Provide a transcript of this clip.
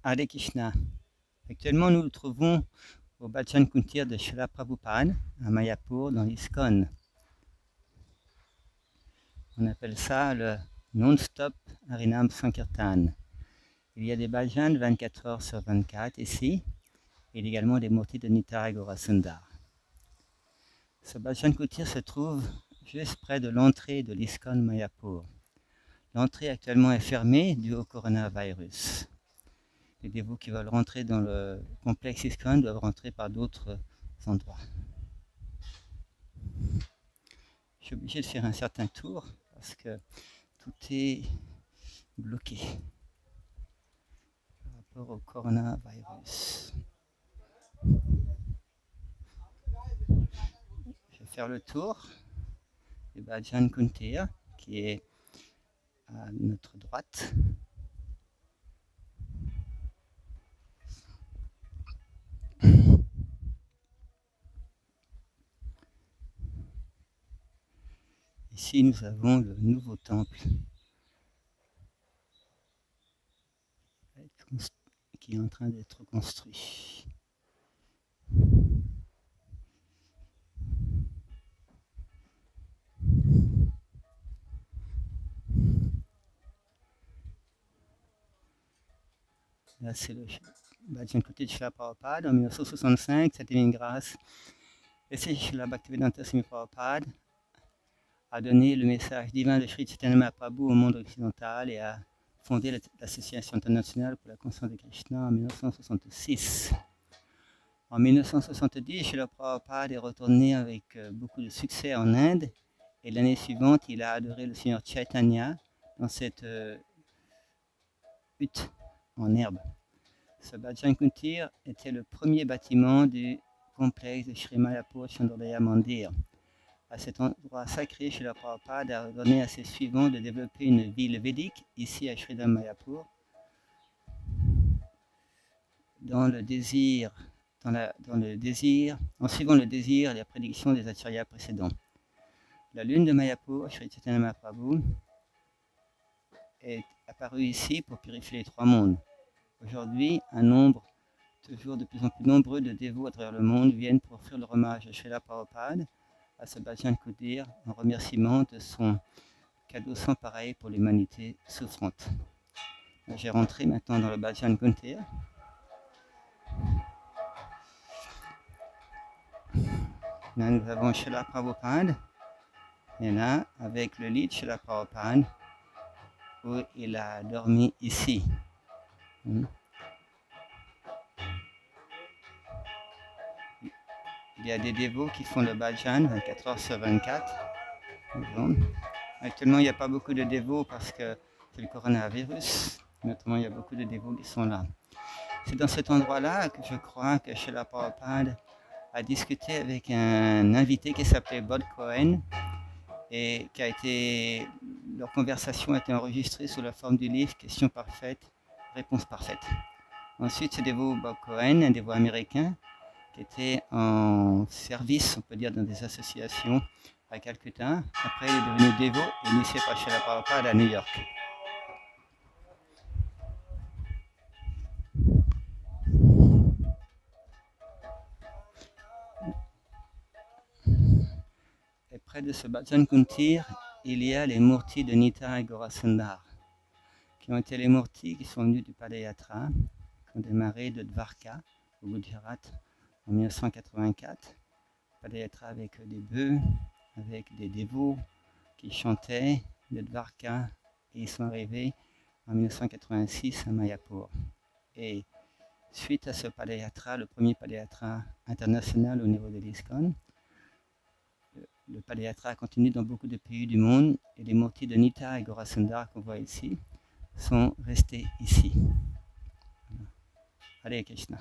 Hare Krishna. Actuellement, nous nous trouvons au Bhajan Kuntir de Srila Prabhupada, à Mayapur, dans l'ISKCON. On appelle ça le non-stop Harinam Sankirtan. Il y a des bhajans 24 heures sur 24 ici, et également des murtis de Nitai Gaurasundar. Ce Bhajan Kuntir se trouve juste près de l'entrée de l'ISKCON Mayapur. L'entrée actuellement est fermée dû au coronavirus. Les dévots qui veulent rentrer dans le complexe ISKCON doivent rentrer par d'autres endroits. Je suis obligé de faire un certain tour parce que tout est bloqué par rapport au coronavirus. Je vais faire le tour du Bhajan Kuntir qui est à notre droite. Ici, nous avons le nouveau temple qui est en train d'être construit. Là, c'est le Bhajan Kuntir de Srila Prabhupada. En 1965, c'était une grâce. Et c'est Srila Bhaktivedanta Swami Prabhupada a donné le message divin de Sri Chaitanya Mahaprabhu au monde occidental et a fondé l'Association internationale pour la conscience de Krishna en 1966. En 1970, Srila Prabhupada est retourné avec beaucoup de succès en Inde et l'année suivante, il a adoré le Seigneur Chaitanya dans cette hutte en herbe. Ce Bhajan Kuntir était le premier bâtiment du complexe de Sri Mayapur Chandrodaya Mandir. À cet endroit sacré, Srila Prabhupada a donné à ses suivants de développer une ville védique ici à Sridham Mayapur, en suivant le désir et la prédiction des acharyas précédents. La lune de Mayapur, Sri Chaitanya Mahaprabhu, est apparue ici pour purifier les trois mondes. Aujourd'hui, un nombre toujours de plus en plus nombreux de dévots à travers le monde viennent pour offrir leur hommage à Srila Prabhupada, à ce Bhajan Kuntir, en remerciement de son cadeau sans pareil pour l'humanité souffrante. J'ai rentré maintenant dans le Bhajan Kuntir. Là, nous avons Srila Prabhupada, et là, avec le lit de Srila Prabhupada, où il a dormi ici. Il y a des dévots qui font le bhajan 24 heures sur 24. Bon. Actuellement, il n'y a pas beaucoup de dévots parce que c'est le coronavirus. Notamment, il y a beaucoup de dévots qui sont là. C'est dans cet endroit-là que je crois que Srila Prabhupada a discuté avec un invité qui s'appelait Bod Cohen et leur conversation a été enregistrée sous la forme du livre Question parfaite, réponse parfaite. Ensuite, ce dévot Bob Cohen, un dévot américain, qui était en service, on peut dire, dans des associations à Calcutta. Après, il est devenu dévot et initié par Srila Prabhupada à New York. Et près de ce Bhajan Kuntir, il y a les murtis de Nitai Gaurasundar, qui ont été les murtis qui sont venus du Padayatra, qui ont démarré de Dvarka, au Gujarat, en 1984. Padayatra avec des bœufs, avec des dévots qui chantaient de Dvarka, et ils sont arrivés en 1986 à Mayapur. Et suite à ce Padayatra, le premier Padayatra international au niveau de l'ISKCON, le Padayatra continue dans beaucoup de pays du monde et les murtis de Nitai et Gaurasundar qu'on voit ici sont restés ici. Hare Krishna.